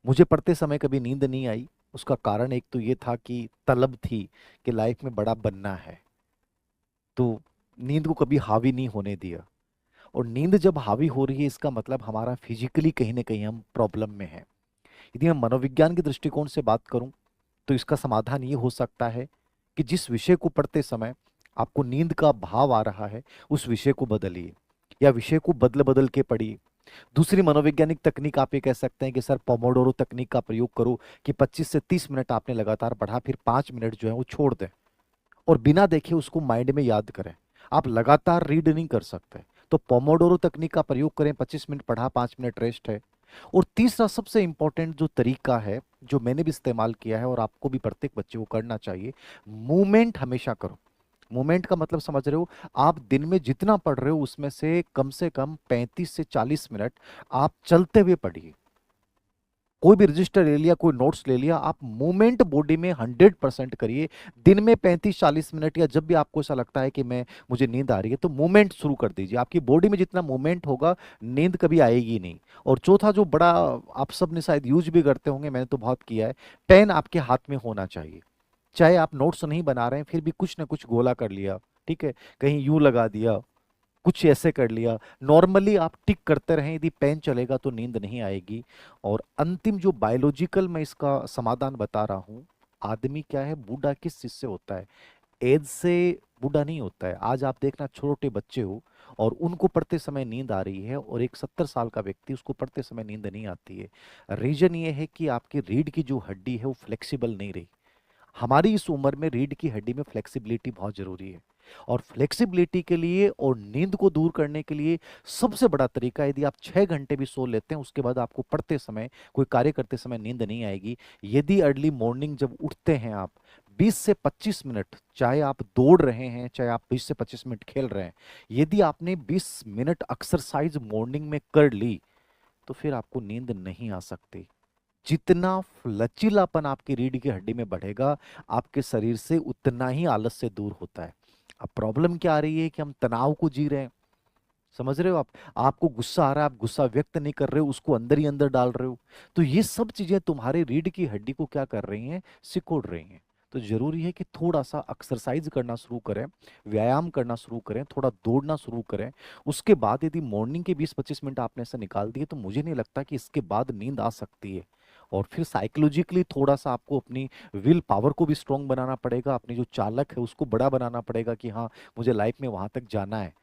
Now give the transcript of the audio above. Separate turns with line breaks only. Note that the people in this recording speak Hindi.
मुझे पढ़ते समय कभी नींद नहीं आई। उसका कारण एक तो ये था कि तलब थी कि लाइफ में बड़ा बनना है, तो नींद को कभी हावी नहीं होने दिया। और नींद जब हावी हो रही है इसका मतलब हमारा फिजिकली कहीं ना कहीं हम प्रॉब्लम में हैं। यदि मैं मनोविज्ञान के दृष्टिकोण से बात करूं तो इसका समाधान ये हो सकता है कि जिस विषय को पढ़ते समय आपको नींद का भाव आ रहा है उस विषय को बदलिए, या विषय को बदल बदल के पढ़िए। दूसरी मनोवैज्ञानिक तकनीक आप ये कह सकते हैं कि सर पोमोडोरो तकनीक का प्रयोग करो, कि 25 से 30 मिनट आपने लगातार पढ़ा, फिर 5 मिनट जो है वो छोड़ दें और बिना देखे उसको माइंड में याद करें। आप लगातार रीड नहीं कर सकते, तो पोमोडोरो तकनीक का प्रयोग करें। 25 मिनट पढ़ा, 5 मिनट रेस्ट है। और तीसरा सबसे इंपॉर्टेंट जो तरीका है, जो मैंने भी इस्तेमाल किया है और आपको भी प्रत्येक बच्चे को करना चाहिए, मूवमेंट हमेशा करो। मूवमेंट का मतलब समझ रहे हो? आप दिन में जितना पढ़ रहे हो उसमें से कम 35 से 40 मिनट आप चलते हुए पढ़िए। कोई भी रजिस्टर ले लिया, कोई नोट्स ले लिया, आप मूवमेंट बॉडी में 100% करिए। दिन में 35-40 मिनट, या जब भी आपको ऐसा लगता है कि मुझे नींद आ रही है तो मूवमेंट शुरू कर दीजिए। आपकी बॉडी में जितना मूवमेंट होगा नींद कभी आएगी नहीं। और चौथा जो बड़ा, आप सब ने शायद यूज भी करते होंगे, मैंने तो बहुत किया है, पेन आपके हाथ में होना चाहिए। चाहे आप नोट्स नहीं बना रहे हैं फिर भी कुछ ना कुछ गोला कर लिया, ठीक है, कहीं यूं लगा दिया, कुछ ऐसे कर लिया। नॉर्मली आप टिक करते रहें, यदि पेन चलेगा तो नींद नहीं आएगी। और अंतिम जो बायोलॉजिकल मैं इसका समाधान बता रहा हूं, आदमी क्या है, बूढ़ा किस चीज से होता है? एज से बूढ़ा नहीं होता है। आज आप देखना छोटे बच्चे हो और उनको पढ़ते समय नींद आ रही है, और एक 70 साल का व्यक्ति उसको पढ़ते समय नींद नहीं आती है। रीजन ये है कि आपकी रीढ़ की जो हड्डी है वो फ्लेक्सिबल नहीं रही। हमारी इस उम्र में रीढ़ की हड्डी में फ्लेक्सिबिलिटी बहुत जरूरी है। और फ्लेक्सिबिलिटी के लिए और नींद को दूर करने के लिए सबसे बड़ा तरीका, यदि आप 6 घंटे भी सो लेते हैं उसके बाद आपको पढ़ते समय, कोई कार्य करते समय नींद नहीं आएगी। यदि अर्ली मॉर्निंग जब उठते हैं आप 20 से 25 मिनट, चाहे आप दौड़ रहे हैं चाहे आप 20 से 25 मिनट खेल रहे हैं, यदि आपने 20 मिनट एक्सरसाइज मॉर्निंग में कर ली तो फिर आपको नींद नहीं आ सकती। जितना लचीलापन आपकी रीढ़ की हड्डी में बढ़ेगा, आपके शरीर से उतना ही आलस से दूर होता है। अब प्रॉब्लम क्या आ रही है कि हम तनाव को जी रहे हैं। समझ रहे हो आप? आपको गुस्सा आ रहा है, आप गुस्सा व्यक्त नहीं कर रहे हो, उसको अंदर ही अंदर डाल रहे हो। तो ये सब चीजें तुम्हारे रीढ़ की हड्डी को क्या कर रही हैं, सिकोड़ रही हैं। तो जरूरी है कि थोड़ा सा एक्सरसाइज करना शुरू करें, व्यायाम करना शुरू करें, थोड़ा दौड़ना शुरू करें। उसके बाद यदि मॉर्निंग के 20-25 मिनट आपने ऐसे निकाल दिए तो मुझे नहीं लगता कि इसके बाद नींद आ सकती है। और फिर साइकोलॉजिकली थोड़ा सा आपको अपनी विल पावर को भी स्ट्रांग बनाना पड़ेगा, अपनी जो चालक है उसको बड़ा बनाना पड़ेगा कि हाँ, मुझे लाइफ में वहां तक जाना है।